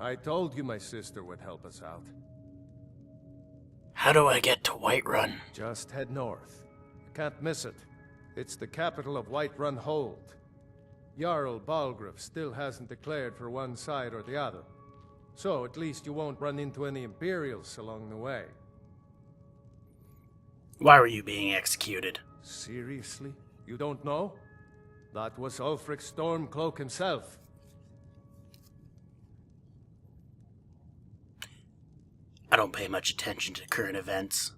I told you my sister would help us out. How do I get to Whiterun? Just head north. You can't miss it. It's the capital of Whiterun Hold. Jarl Balgruuf still hasn't declared for one side or the other. So at least you won't run into any imperials along the way. Why were you being executed? Seriously? You don't know? That was Ulfric Stormcloak himself. I don't pay much attention to current events.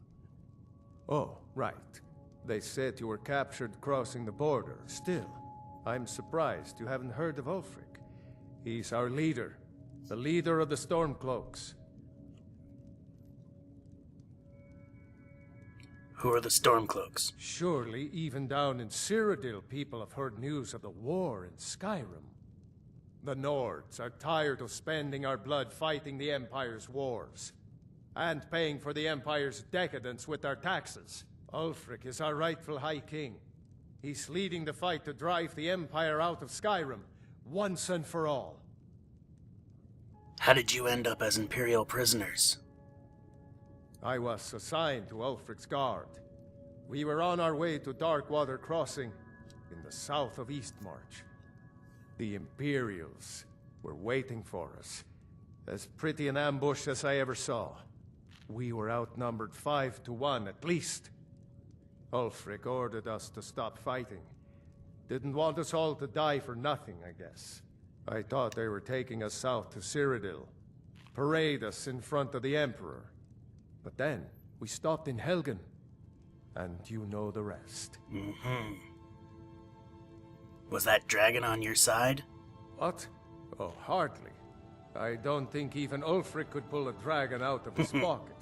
Oh, right. They said you were captured crossing the border. Still, I'm surprised you haven't heard of Ulfric. He's our leader. The leader of the Stormcloaks. Who are the Stormcloaks? Surely, even down in Cyrodiil, people have heard news of the war in Skyrim. The Nords are tired of spending our blood fighting the Empire's wars, and paying for the Empire's decadence with our taxes. Ulfric is our rightful High King. He's leading the fight to drive the Empire out of Skyrim, once and for all. How did you end up as Imperial prisoners? I was assigned to Ulfric's guard. We were on our way to Darkwater Crossing, in the south of Eastmarch. The Imperials were waiting for us. As pretty an ambush as I ever saw. We were outnumbered 5 to 1 at least. Ulfric ordered us to stop fighting. Didn't want us all to die for nothing, I guess. I thought they were taking us south to Cyrodiil. Parade us in front of the Emperor. But then, we stopped in Helgen. And you know the rest. Mm-hmm. Was that dragon on your side? What? Oh, hardly. I don't think even Ulfric could pull a dragon out of his pocket.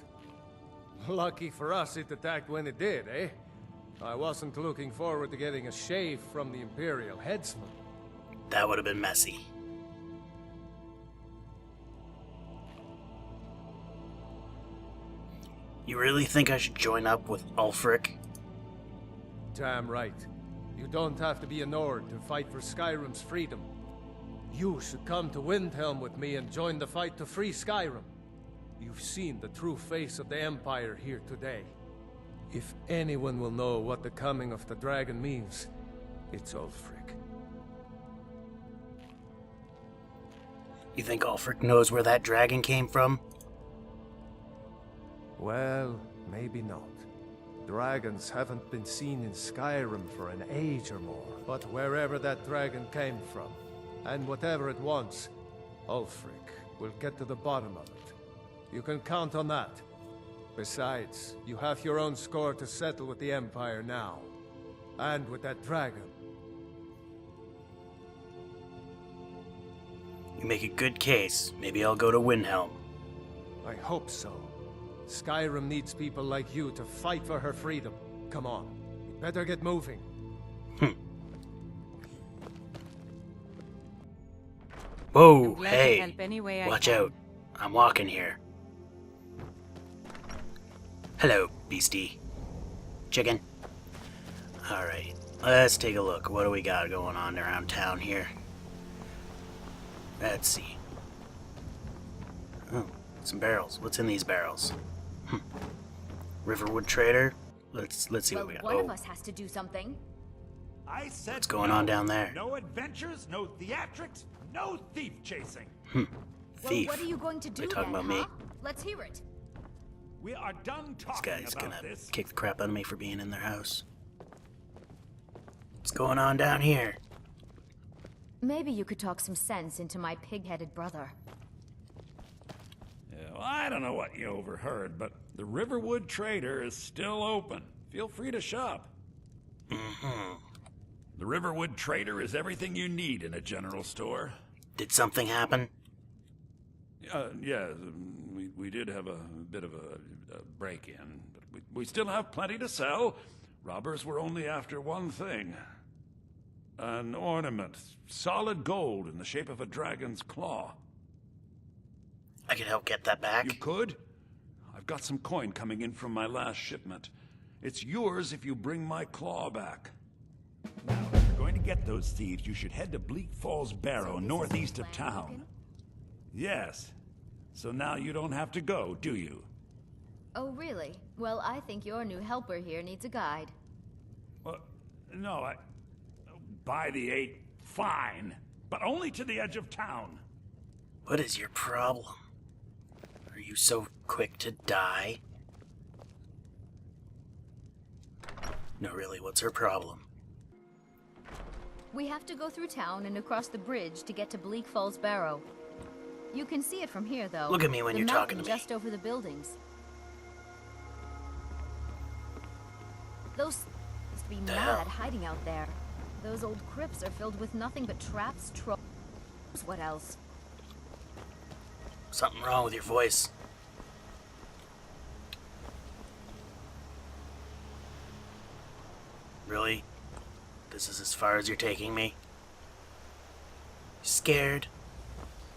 Lucky for us it attacked when it did, eh? I wasn't looking forward to getting a shave from the Imperial headsman. That would have been messy. You really think I should join up with Ulfric? Damn right. You don't have to be a Nord to fight for Skyrim's freedom. You should come to Windhelm with me and join the fight to free Skyrim. You've seen the true face of the Empire here today. If anyone will know what the coming of the dragon means, it's Ulfric. You think Ulfric knows where that dragon came from? Well, maybe not. Dragons haven't been seen in Skyrim for an age or more. But wherever that dragon came from, and whatever it wants, Ulfric will get to the bottom of it. You can count on that. Besides, you have your own score to settle with the Empire now. And with that dragon. You make a good case. Maybe I'll go to Windhelm. I hope so. Skyrim needs people like you to fight for her freedom. Come on, we better get moving. Whoa, hey, watch out. I'm walking here. Hello, beastie. Chicken. Alright, let's take a look. What do we got going on around town here? Let's see. Oh, some barrels. What's in these barrels? Riverwood Trader. Let's see what we got. One of us has to do something. I said What's going on down there? No adventures, no theatrics, no thief chasing. Thief. Well, what are you going to do They talking then, about me? huh? Let's hear it. We are done This talking guy's about gonna this. kick the crap out of me for being in their house. What's going on down here? Maybe you could talk some sense into my pig-headed brother. Yeah, well, I don't know what you overheard, but the Riverwood Trader is still open. Feel free to shop. The Riverwood Trader is everything you need in a general store. Did something happen? Yeah, we did have a bit of a break-in, but we still have plenty to sell. Robbers were only after one thing. An ornament, solid gold in the shape of a dragon's claw. I could help get that back. You could? I've got some coin coming in from my last shipment. It's yours if you bring my claw back. Now, if you're going to get those thieves, you should head to Bleak Falls Barrow, northeast of town. Yes. So now you don't have to go, do you? Oh, really? Well, I think your new helper here needs a guide. Well, no, by the 8, fine. But only to the edge of town. What is your problem? Are you so quick to die? No, really, what's her problem? We have to go through town and across the bridge to get to Bleak Falls Barrow. You can see it from here, though. Look at me when you're talking to me. Just over the buildings. Those must be mad hiding out there. Those old crypts are filled with nothing but traps, trolls. What else? Something wrong with your voice. Really? This is as far as you're taking me? Scared?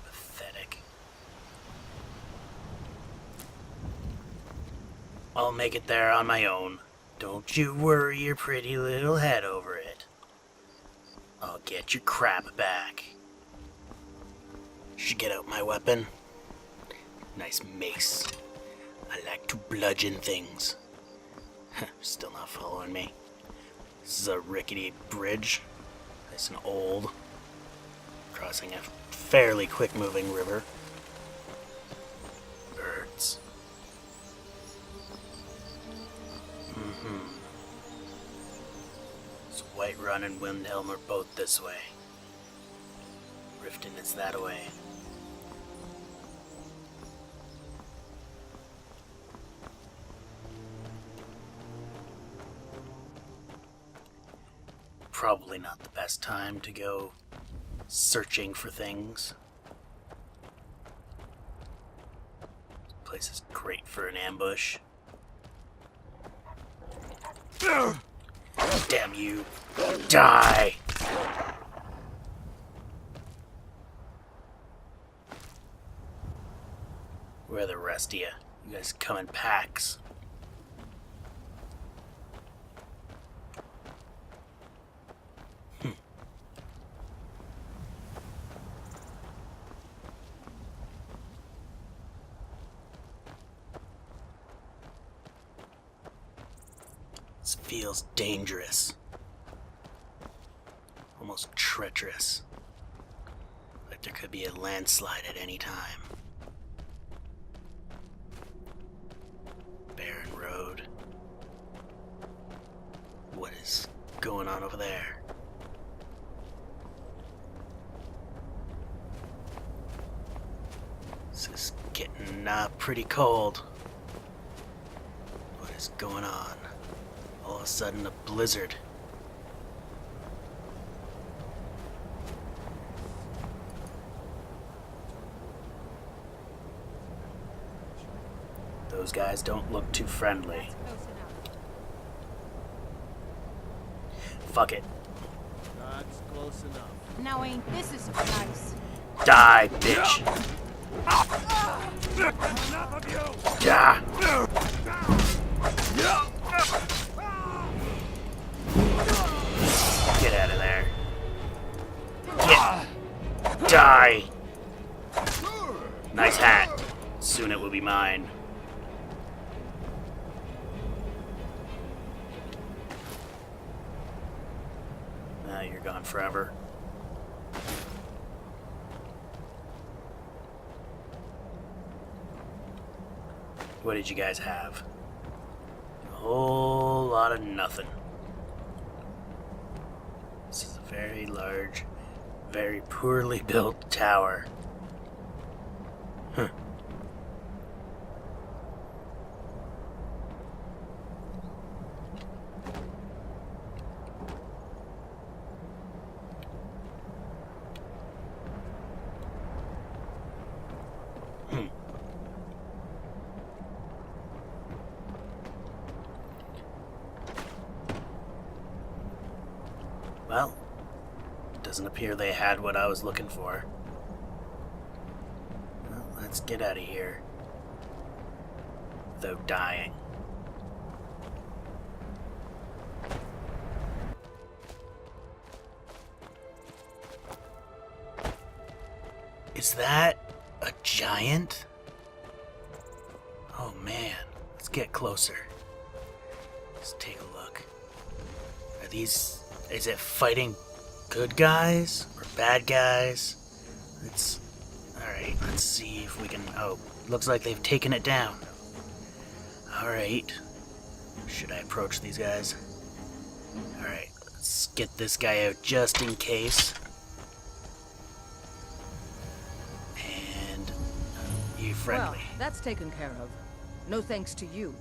Pathetic. I'll make it there on my own. Don't you worry your pretty little head over it. I'll get your crap back. Should get out my weapon. Nice mace. I like to bludgeon things. Still not following me. This is a rickety bridge. Nice and old. Crossing a fairly quick-moving river. Birds. So Whiterun and Windhelm are both this way. Riften is that way. Probably not the best time to go searching for things. This place is great for an ambush. Damn you! Die! Where are the rest of you? You guys come in packs. This feels dangerous. Almost treacherous. Like there could be a landslide at any time. Barren road. What is going on over there? This is getting pretty cold. What is going on? All of a sudden, a blizzard. Those guys don't look too friendly. Fuck it. That's close enough. Now ain't this is nice. Die, bitch. Enough of you! Die. Get out of there. Get. Die. Nice hat. Soon it will be mine. Now you're gone forever. What did you guys have? A whole lot of nothing. This is a very large, very poorly built tower. Huh. Well, doesn't appear they had what I was looking for. Well, let's get out of here. Without dying. Is that A giant? Oh man, let's get closer. Let's take a look. Are these... is it fighting good guys or bad guys? Alright, let's see if we can... oh, looks like they've taken it down. Alright. Should I approach these guys? Alright, let's get this guy out just in case. And... you friendly. Well, that's taken care of. No thanks to you.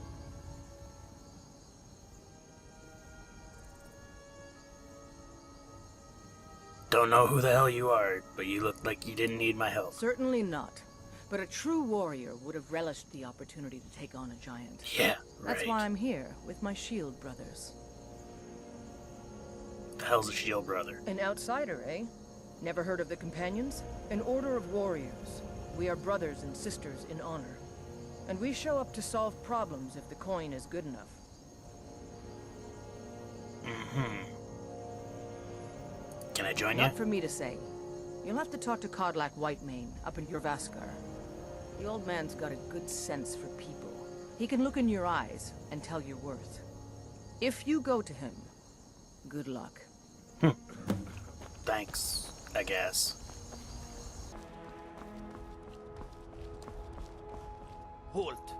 Don't know who the hell you are, but you look like you didn't need my help. Certainly not. But a true warrior would have relished the opportunity to take on a giant. Yeah, right. That's why I'm here, with my shield brothers. The hell's a shield brother? An outsider, eh? Never heard of the Companions? An order of warriors. We are brothers and sisters in honor. And we show up to solve problems if the coin is good enough. Mm-hmm. Can I join you? Not for me to say. You'll have to talk to Kodlak Whitemane up in Jorvaskar. The old man's got a good sense for people. He can look in your eyes and tell your worth. If you go to him, good luck. Thanks, I guess. Halt.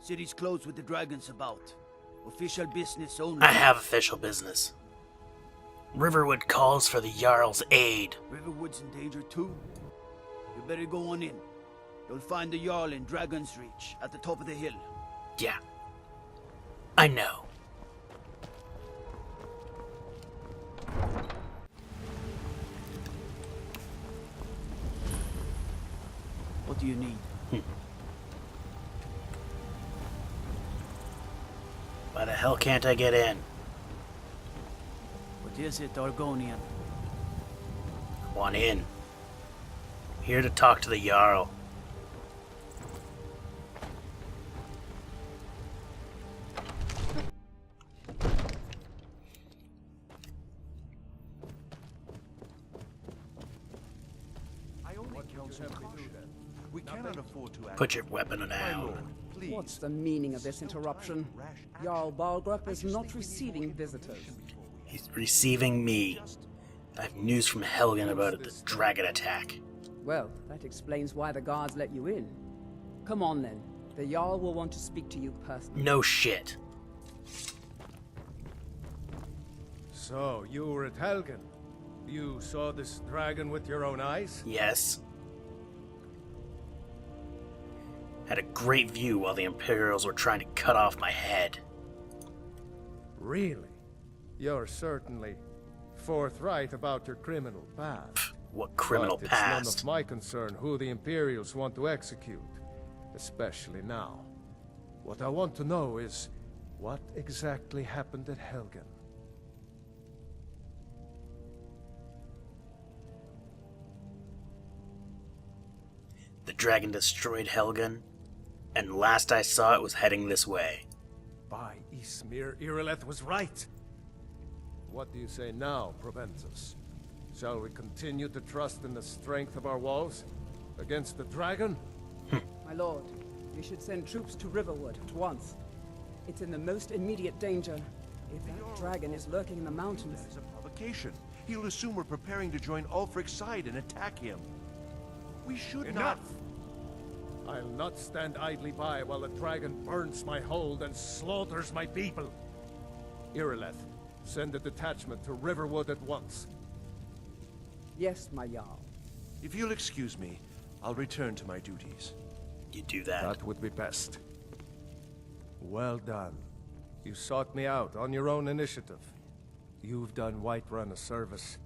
City's closed with the dragons about. Official business only. I have official business. Riverwood calls for the Jarl's aid. Riverwood's in danger too. You better go on in. You'll find the Jarl in Dragon's Reach, at the top of the hill. Yeah. I know. What do you need? Why the hell can't I get in? What is it, Argonian? I want in. Here to talk to the Jarl. We cannot afford to act. Put your weapon down. What's the meaning of this interruption? Jarl Balgrup is not receiving visitors. He's receiving me. I have news from Helgen about the dragon attack. Well, that explains why the guards let you in. Come on then. The Jarl will want to speak to you personally. No shit. So, you were at Helgen. You saw this dragon with your own eyes? Yes. Had a great view while the imperials were trying to cut off my head. Really? You're certainly forthright about your criminal past. What criminal But past? It's none of my concern who the imperials want to execute, especially now. What I want to know is what exactly happened at Helgen. The dragon destroyed Helgen, and last I saw it was heading this way. By Ysmir, Irileth was right. What do you say now, Proventus? Shall we continue to trust in the strength of our walls against the dragon? My lord, you should send troops to Riverwood at once. It's in the most immediate danger. If that dragon is lurking in the mountains... It's a provocation. He'll assume we're preparing to join Ulfric's side and attack him. We should not... I'll not stand idly by while the dragon burns my hold and slaughters my people. Irileth, send a detachment to Riverwood at once. Yes, my Jarl. If you'll excuse me, I'll return to my duties. You do that. That would be best. Well done. You sought me out on your own initiative. You've done Whiterun a service,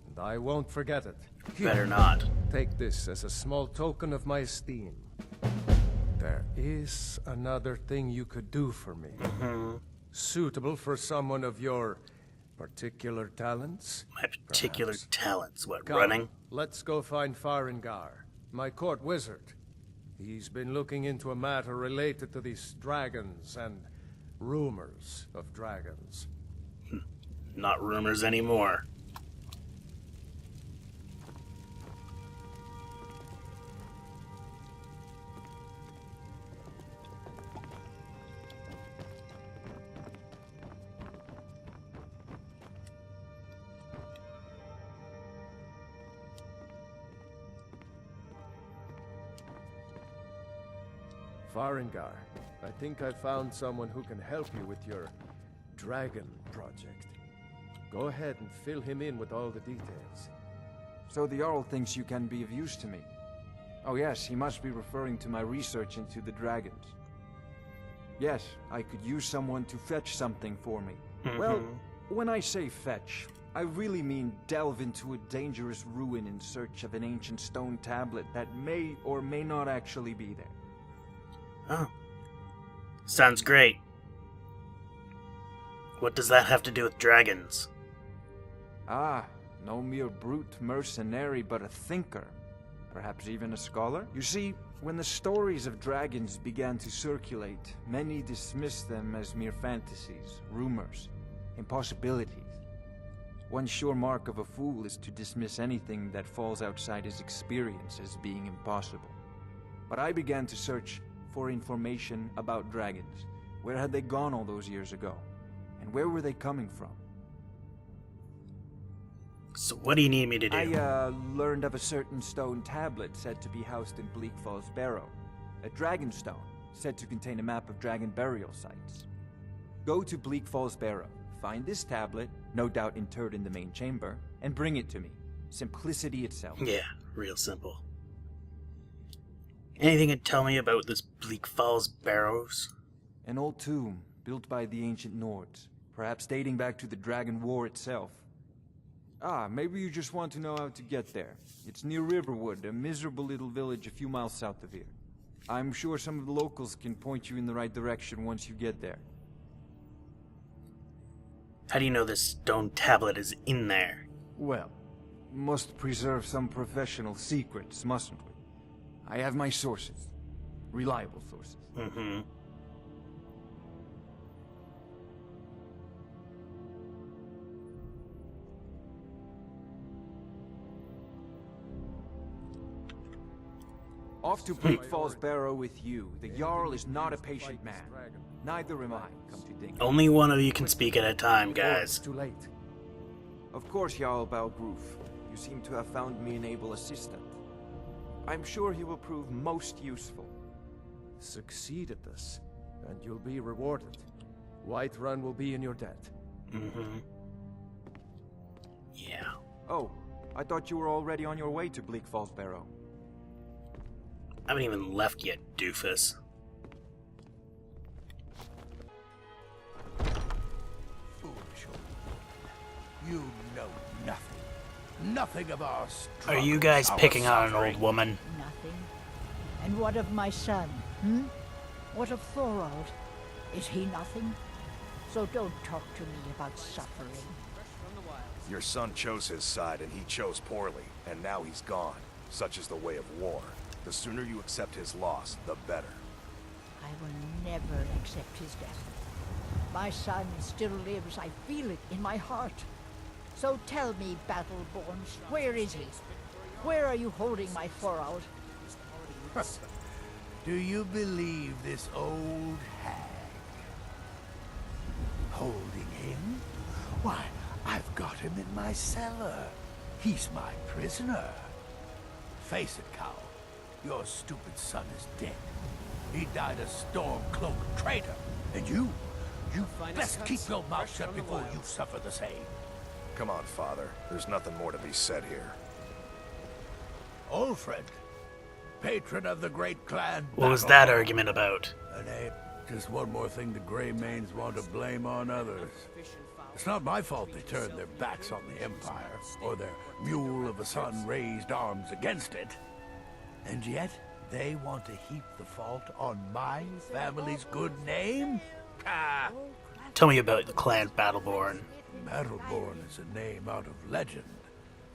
and I won't forget it. Better not. Take this as a small token of my esteem. There is another thing you could do for me. Suitable for someone of your particular talents? My particular perhaps. talents. What, Come, running? Let's go find Farengar, my court wizard. He's been looking into a matter related to these dragons and rumors of dragons. Not rumors anymore. Farengar, I think I found someone who can help you with your dragon project. Go ahead and fill him in with all the details. So the Jarl thinks you can be of use to me. Oh yes, he must be referring to my research into the dragons. Yes, I could use someone to fetch something for me. Well, when I say fetch, I really mean delve into a dangerous ruin in search of an ancient stone tablet that may or may not actually be there. Oh. Sounds great. What does that have to do with dragons? Ah, no mere brute mercenary, but a thinker. Perhaps even a scholar? You see, when the stories of dragons began to circulate, many dismissed them as mere fantasies, rumors, impossibilities. One sure mark of a fool is to dismiss anything that falls outside his experience as being impossible. But I began to search for information about dragons. Where had they gone all those years ago? And where were they coming from? So what do you need me to do? I learned of a certain stone tablet said to be housed in Bleak Falls Barrow. A dragon stone, said to contain a map of dragon burial sites. Go to Bleak Falls Barrow, find this tablet, no doubt interred in the main chamber, and bring it to me. Simplicity itself. Yeah, real simple. Anything you can tell me about this Bleak Falls Barrows? An old tomb, built by the ancient Nords, perhaps dating back to the Dragon War itself. Ah, maybe you just want to know how to get there. It's near Riverwood, a miserable little village a few miles south of here. I'm sure some of the locals can point you in the right direction once you get there. How do you know this stone tablet is in there? Well, must preserve some professional secrets, mustn't we? I have my sources. Reliable sources. Mm-hmm. Off to Bleak Falls Barrow with you. The Jarl is not a patient man. Neither am I, come to think. Only one of you can speak at a time, guys. Too late. Of course, Jarl Balgroof. You seem to have found me an able assistant. I'm sure he will prove most useful. Succeed at this, and you'll be rewarded. Whiterun will be in your debt. Mm-hmm. Yeah. Oh, I thought you were already on your way to Bleak Falls Barrow. I haven't even left yet, doofus. Foolish old man. You know nothing. Nothing of our struggle. Are you guys picking on an old woman? Nothing. And what of my son, What of Thorald? Is he nothing? So don't talk to me about suffering. Your son chose his side and he chose poorly, and now he's gone. Such is the way of war. The sooner you accept his loss, the better. I will never accept his death. My son still lives. I feel it in my heart. So tell me, Battleborn, where is he? Where are you holding my Thorald? Do you believe this old hag? Holding him? Why, I've got him in my cellar. He's my prisoner. Face it, Cow. Your stupid son is dead. He died a storm-cloaked traitor. And you best keep your mouth shut before you suffer the same. Come on, Father. There's nothing more to be said here. Ulfred, patron of the great clan. What was that argument about? An ape. Just one more thing the Greymanes want to blame on others. It's not my fault they turned their backs on the Empire, or their mule of a son raised arms against it. And yet, they want to heap the fault on my family's good name? Ah! Tell me about the clan Battleborn. Battleborn is a name out of legend,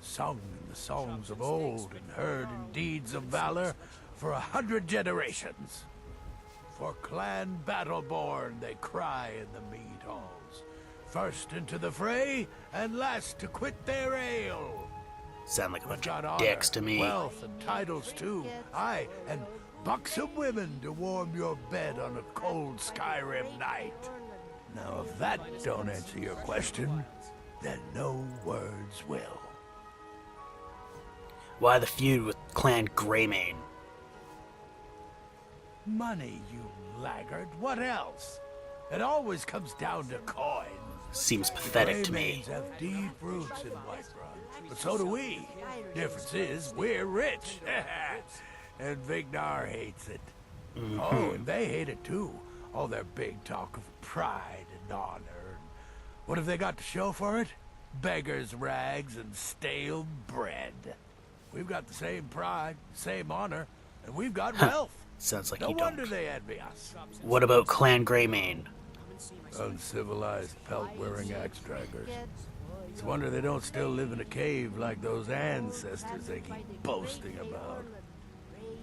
sung in the songs of old and heard in deeds of valor for 100 generations. For Clan Battleborn they cry in the mead halls, first into the fray and last to quit their ale. Sound like a bunch Got of honor, dicks to me. wealth and titles too, aye, and buxom women to warm your bed on a cold Skyrim night. Now, if that don't answer your question, then no words will. Why the feud with Clan Greymane? Money, you laggard. What else? It always comes down to coins. Seems pathetic to me. Greymanes have deep roots in Whiterun, but so do we. Difference is, we're rich. And Vignar hates it. Oh, and they hate it too. All their big talk of pride and honor. What have they got to show for it? Beggars' rags and stale bread. We've got the same pride, same honor, and we've got wealth. Sounds like no you wonder don't. they envy us. What about Clan Greymane? Uncivilized pelt-wearing axe-draggers. It's a wonder they don't still live in a cave like those ancestors they keep boasting about.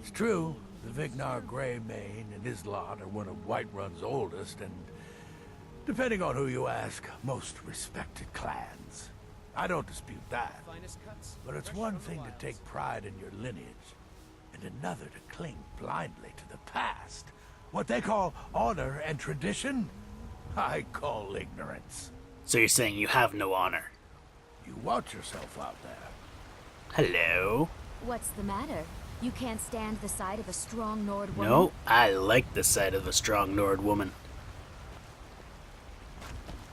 It's true, the Vignar Greymane and his lot are one of Whiterun's oldest and, depending on who you ask, most respected clans. I don't dispute that. But it's one thing to take pride in your lineage, and another to cling blindly to the past. What they call honor and tradition, I call ignorance. So you're saying you have no honor? You watch yourself out there. Hello? What's the matter? You can't stand the sight of a strong Nord woman? No, I like the sight of a strong Nord woman.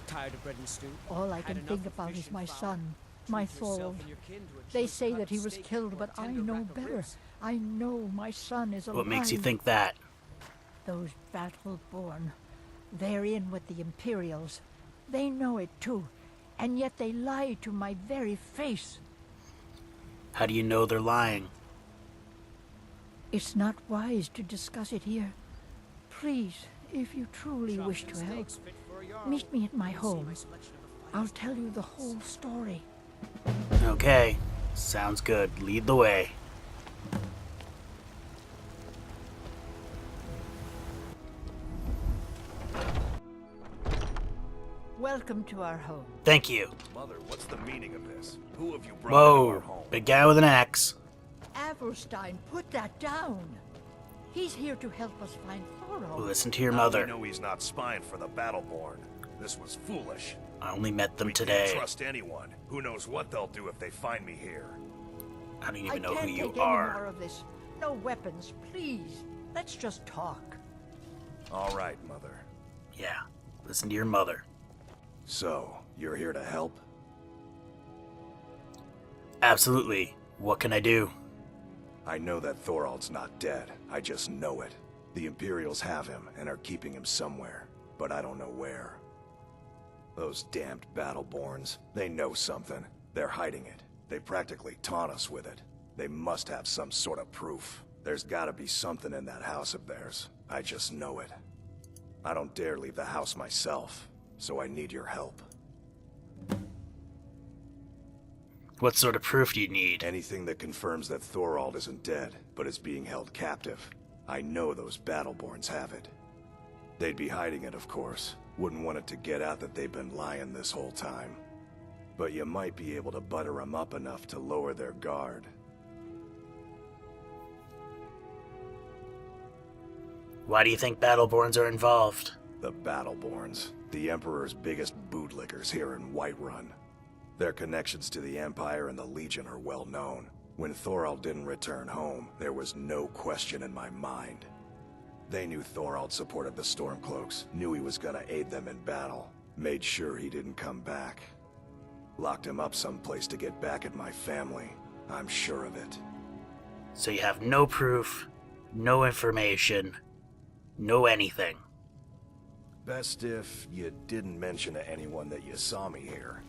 Tired of bread and stew? All I can think about is my son, my Thorold. They say that he was killed, but I know better. I know my son is alive. What makes you think that? Those battle-born. They're in with the Imperials. They know it too, and yet they lie to my very face. How do you know they're lying? It's not wise to discuss it here. Please, if you truly wish to help, meet me at my home. I'll tell you the whole story. Okay, sounds good. Lead the way. Welcome to our home. Thank you. Mother, what's the meaning of this? Who have you brought into our Whoa, home? big guy with an axe. Avrstein, put that down. He's here to help us find Thorold. Listen to your Now mother. we know he's not spying for the Battleborn. This was foolish. I only met them We today. can't trust anyone. Who knows what they'll do if they find me here. I don't even know who can't you take any more are. of this. No weapons, please. Let's just talk. All right, Mother. Yeah, listen to your mother. So, you're here to help? Absolutely. What can I do? I know that Thorald's not dead. I just know it. The Imperials have him and are keeping him somewhere, but I don't know where. Those damned Battleborns, they know something. They're hiding it. They practically taunt us with it. They must have some sort of proof. There's gotta be something in that house of theirs. I just know it. I don't dare leave the house myself, so I need your help. What sort of proof do you need? Anything that confirms that Thorald isn't dead, but is being held captive. I know those Battleborns have it. They'd be hiding it, of course. Wouldn't want it to get out that they've been lying this whole time. But you might be able to butter them up enough to lower their guard. Why do you think Battleborns are involved? The Battleborns, the Emperor's biggest bootlickers here in Whiterun. Their connections to the Empire and the Legion are well known. When Thorald didn't return home, there was no question in my mind. They knew Thorald supported the Stormcloaks, knew he was gonna aid them in battle, made sure he didn't come back. Locked him up someplace to get back at my family. I'm sure of it. So you have no proof, no information, no anything. Best if you didn't mention to anyone that you saw me here.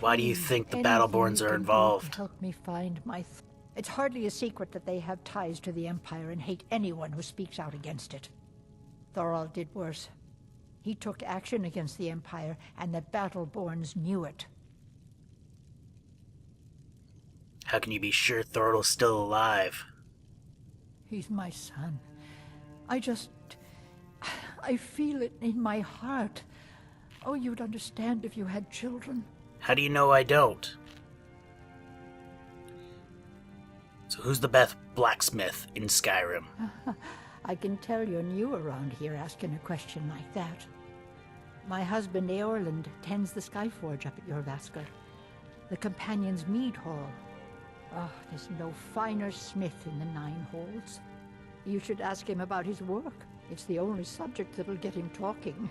Why do you think the Anything Battleborns you are can do involved? to help me find my... It's hardly a secret that they have ties to the Empire and hate anyone who speaks out against it. Thorald did worse. He took action against the Empire, and the Battleborns knew it. How can you be sure Thorald's still alive? He's my son. I feel it in my heart. Oh, you'd understand if you had children. How do you know I don't? So who's the best blacksmith in Skyrim? I can tell you're new around here asking a question like that. My husband Eorland tends the Skyforge up at Jorvaskr, the Companion's Mead Hall. Oh, there's no finer smith in the Nine Halls. You should ask him about his work. It's the only subject that'll get him talking.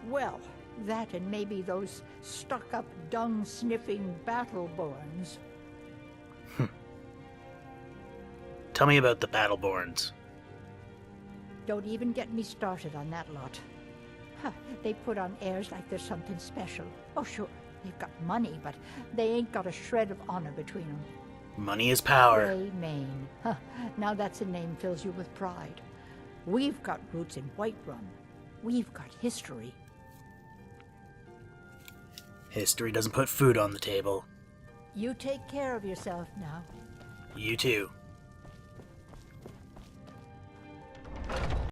Well, that and maybe those stuck-up, dung-sniffing Battleborns. Tell me about the Battleborns. Don't even get me started on that lot. Huh, they put on airs like there's something special. Oh, sure, they've got money, but they ain't got a shred of honor between them. Money is power. Greymane. Huh, now that's a name fills you with pride. We've got roots in Whiterun. We've got history. History doesn't put food on the table. You take care of yourself now. You too.